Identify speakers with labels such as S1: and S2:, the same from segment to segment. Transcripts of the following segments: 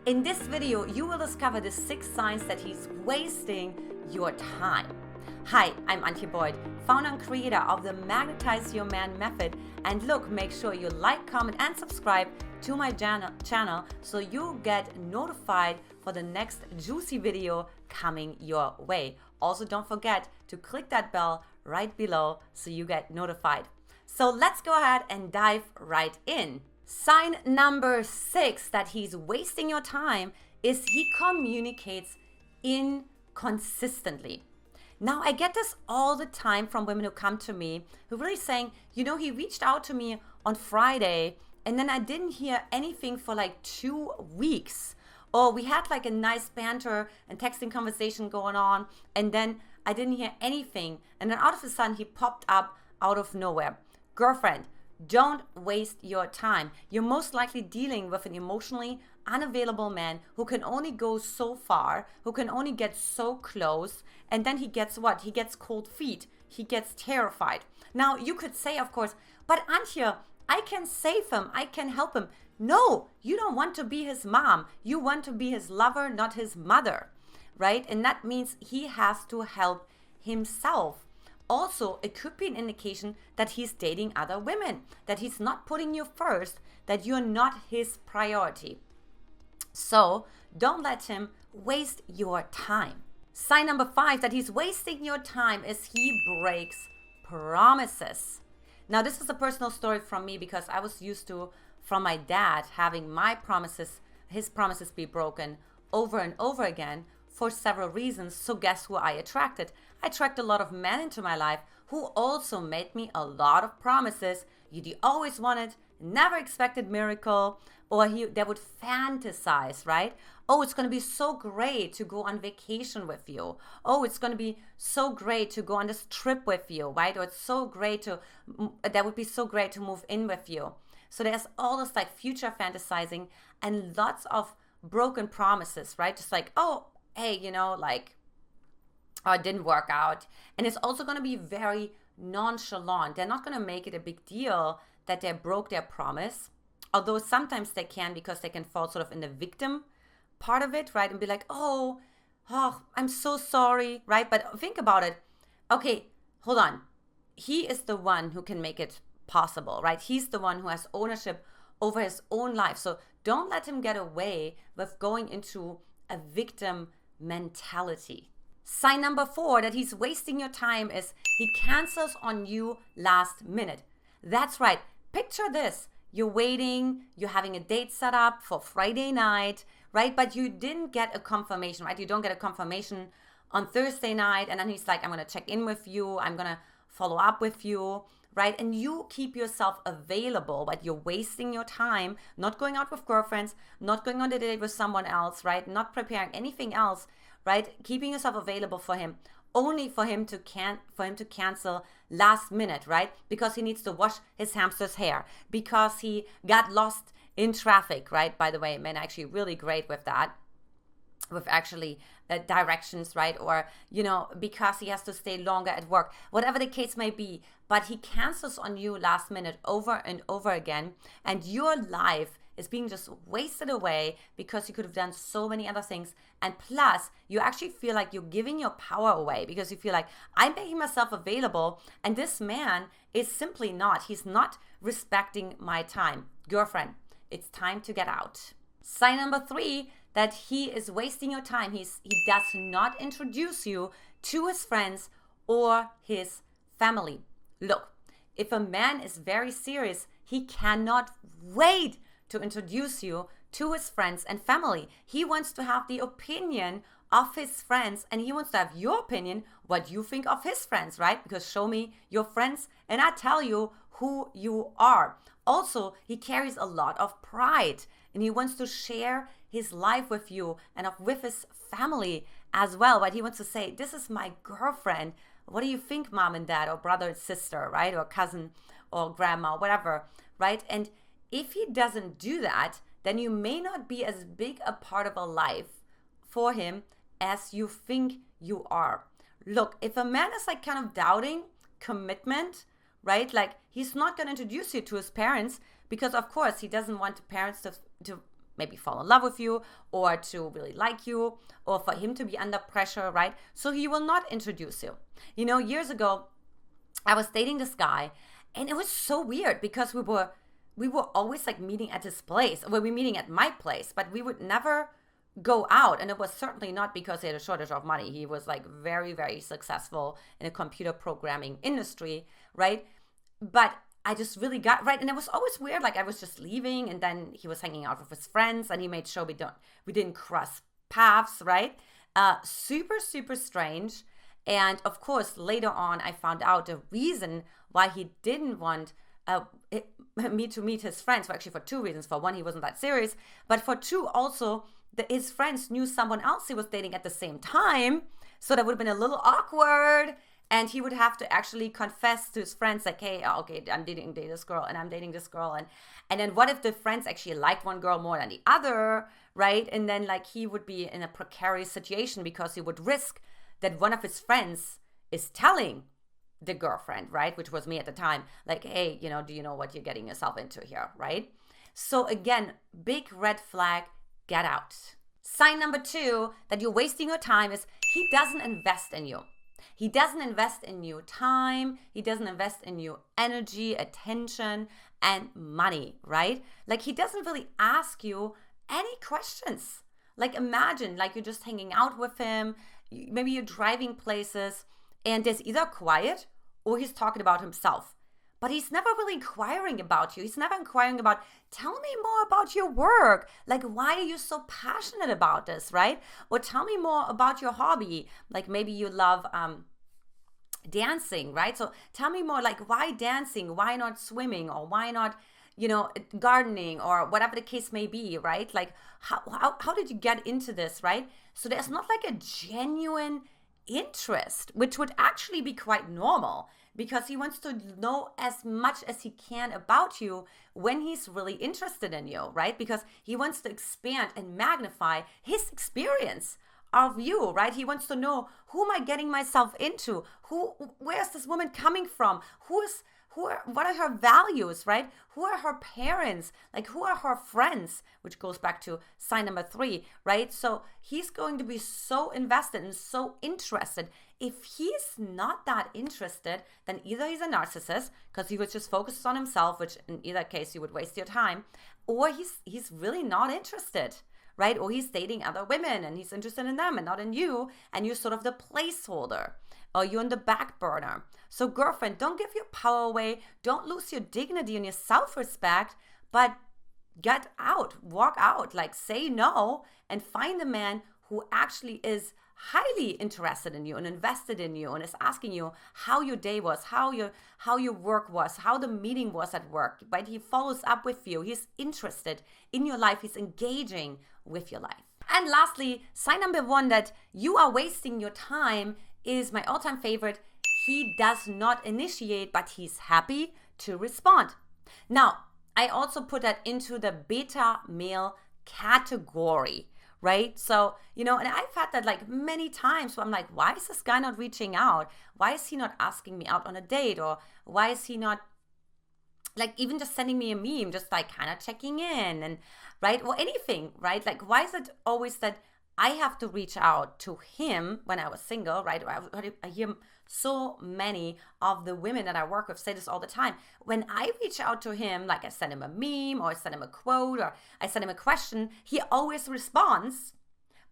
S1: In this video, you will discover the 6 signs that he's wasting your time. Hi, I'm Antia, founder and creator of the Magnetize Your Man Method. And look, make sure you like, comment, and subscribe to my channel so you get notified for the next juicy video coming your way. Also, don't forget to click that bell right below so you get notified. So let's go ahead and dive right in. Sign number 6 that he's wasting your time is he communicates inconsistently. Now, I get this all the time from women who come to me who really saying, you know, he reached out to me on Friday and then I didn't hear anything for like 2 weeks. Or we had like a nice banter and texting conversation going on and then I didn't hear anything. And then all of a sudden he popped up out of nowhere. Girlfriend, don't waste your time. You're most likely dealing with an emotionally unavailable man who can only go so far, who can only get so close, and then he gets what? He gets cold feet. He gets terrified. Now, you could say, of course, but Antia, I can save him. I can help him. No, you don't want to be his mom. You want to be his lover, not his mother, right? And that means he has to help himself. Also, it could be an indication that he's dating other women, that he's not putting you first, that you're not his priority. So don't let him waste your time. Sign number 5 that he's wasting your time is he breaks promises. Now, this is a personal story from me because I was used to, from my dad, having his promises be broken over and over again for several reasons. So guess who I attracted? I attracted a lot of men into my life who also made me a lot of promises. They always wanted, never expected miracle, or they would fantasize, right? Oh, it's going to be so great to go on vacation with you. Oh, it's going to be so great to go on this trip with you, right? Or that would be so great to move in with you. So there's all this like future fantasizing and lots of broken promises, right? Just like, oh, hey, you know, like, oh, it didn't work out. And it's also going to be very nonchalant. They're not going to make it a big deal that they broke their promise. Although sometimes they can, because they can fall sort of in the victim part of it, right? And be like, oh, I'm so sorry, right? But think about it. Okay, hold on. He is the one who can make it possible, right? He's the one who has ownership over his own life. So don't let him get away with going into a victim mentality. Sign number 4 that he's wasting your time is he cancels on you last minute. That's right. Picture this. You're waiting, you're having a date set up for Friday night, right? But you didn't get a confirmation, right? You don't get a confirmation on Thursday night. And then he's like, I'm going to check in with you. I'm going to follow up with you, right? And you keep yourself available, but you're wasting your time, not going out with girlfriends, not going on a date with someone else, right? Not preparing anything else, right? Keeping yourself available for him, only for him to cancel last minute, right? Because he needs to wash his hamster's hair, because he got lost in traffic, right? By the way, men are actually really great with that, with actually directions, right? Or, you know, because he has to stay longer at work, whatever the case may be. But he cancels on you last minute over and over again. And your life is being just wasted away because you could have done so many other things. And plus, you actually feel like you're giving your power away because you feel like, I'm making myself available and this man is simply not. He's not respecting my time. Girlfriend, it's time to get out. Sign number 3 that he is wasting your time. He does not introduce you to his friends or his family. Look, if a man is very serious, he cannot wait to introduce you to his friends and family. He wants to have the opinion of his friends and he wants to have your opinion, what you think of his friends, right? Because show me your friends and I tell you who you are. Also, he carries a lot of pride and he wants to share his life with you and with his family as well, right? He wants to say, this is my girlfriend. What do you think, mom and dad, or brother and sister, right? Or cousin or grandma, whatever, right? And if he doesn't do that, then you may not be as big a part of a life for him as you think you are. Look, if a man is like kind of doubting commitment, right? Like he's not going to introduce you to his parents because of course he doesn't want the parents to maybe fall in love with you or to really like you or for him to be under pressure, right? So he will not introduce you. Years ago, I was dating this guy and it was so weird because we were always like meeting at his place. We were meeting at my place, but we would never go out. And it was certainly not because he had a shortage of money. He was like very, very successful in a computer programming industry, right? But I just really got right. And it was always weird. Like I was just leaving and then he was hanging out with his friends and he made sure we didn't cross paths, right? Super, super strange. And of course, later on, I found out the reason why he didn't want me to meet his friends. Well, actually for two reasons. For one, he wasn't that serious. But for two, also, his friends knew someone else he was dating at the same time. So that would have been a little awkward. And he would have to actually confess to his friends like, hey, okay, I'm dating this girl and I'm dating this girl. And then what if the friends actually liked one girl more than the other, right? And then like he would be in a precarious situation because he would risk that one of his friends is telling the girlfriend, right? Which was me at the time, like, hey, do you know what you're getting yourself into here, right? So again, big red flag, get out. Sign number 2 that you're wasting your time is he doesn't invest in you. He doesn't invest in you time. He doesn't invest in you energy, attention, and money, right? Like he doesn't really ask you any questions. Like imagine like you're just hanging out with him. Maybe you're driving places and there's either quiet or he's talking about himself. But he's never really inquiring about you. He's never inquiring about, tell me more about your work. Like, why are you so passionate about this, right? Or tell me more about your hobby. Like maybe you love dancing, right? So tell me more, like why dancing? Why not swimming? Or why not, gardening or whatever the case may be, right? Like how did you get into this, right? So there's not like a genuine interest, which would actually be quite normal because he wants to know as much as he can about you when he's really interested in you, right? Because he wants to expand and magnify his experience of you, right? He wants to know, who am I getting myself into? Where's this woman coming from? What are her values, right? Who are her parents? Like, who are her friends? Which goes back to sign number 3, right? So he's going to be so invested and so interested. If he's not that interested, then either he's a narcissist because he was just focused on himself, which in either case you would waste your time, or he's really not interested, right? Or he's dating other women and he's interested in them and not in you, and you're sort of the placeholder. Or you're on the back burner. So girlfriend, don't give your power away. Don't lose your dignity and your self-respect, but get out, walk out, like say no and find a man who actually is highly interested in you and invested in you and is asking you how your day was, how your work was, how the meeting was at work, right? He follows up with you. He's interested in your life. He's engaging with your life. And lastly, sign number 1 that you are wasting your time is my all-time favorite. He does not initiate, but he's happy to respond. Now, I also put that into the beta male category, right? So, and I've had that like many times where I'm like, why is this guy not reaching out? Why is he not asking me out on a date? Or why is he not like even just sending me a meme, just like kind of checking in and right? Or anything, right? Like, why is it always that I have to reach out to him when I was single, right? I hear so many of the women that I work with say this all the time. When I reach out to him, like I send him a meme or I send him a quote or I send him a question, he always responds,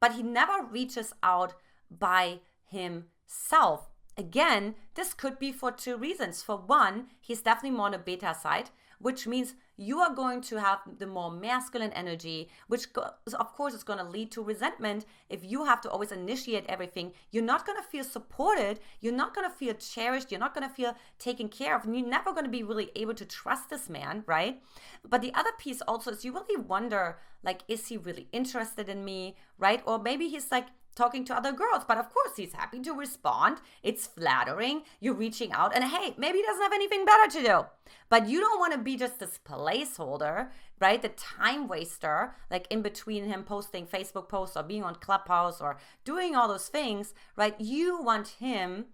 S1: but he never reaches out by himself. Again, this could be for 2 reasons. For one, he's definitely more on the beta side, which means you are going to have the more masculine energy, which of course is going to lead to resentment. If you have to always initiate everything, you're not going to feel supported. You're not going to feel cherished. You're not going to feel taken care of. And you're never going to be really able to trust this man, right? But the other piece also is you really wonder, like, is he really interested in me, right? Or maybe he's like, talking to other girls, but of course he's happy to respond. It's flattering. You're reaching out and hey, maybe he doesn't have anything better to do, but you don't want to be just this placeholder, right? The time waster, like in between him posting Facebook posts or being on Clubhouse or doing all those things, right? You want him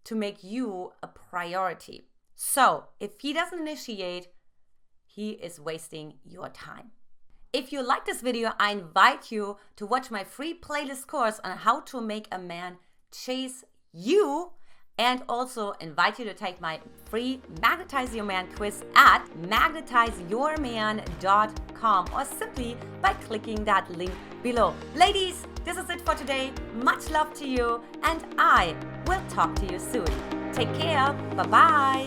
S1: to make you a priority. So if he doesn't initiate, he is wasting your time. If you like this video, I invite you to watch my free playlist course on how to make a man chase you, and also invite you to take my free Magnetize Your Man quiz at magnetizeyourman.com, or simply by clicking that link below. Ladies, this is it for today. Much love to you, and I will talk to you soon. Take care. Bye-bye.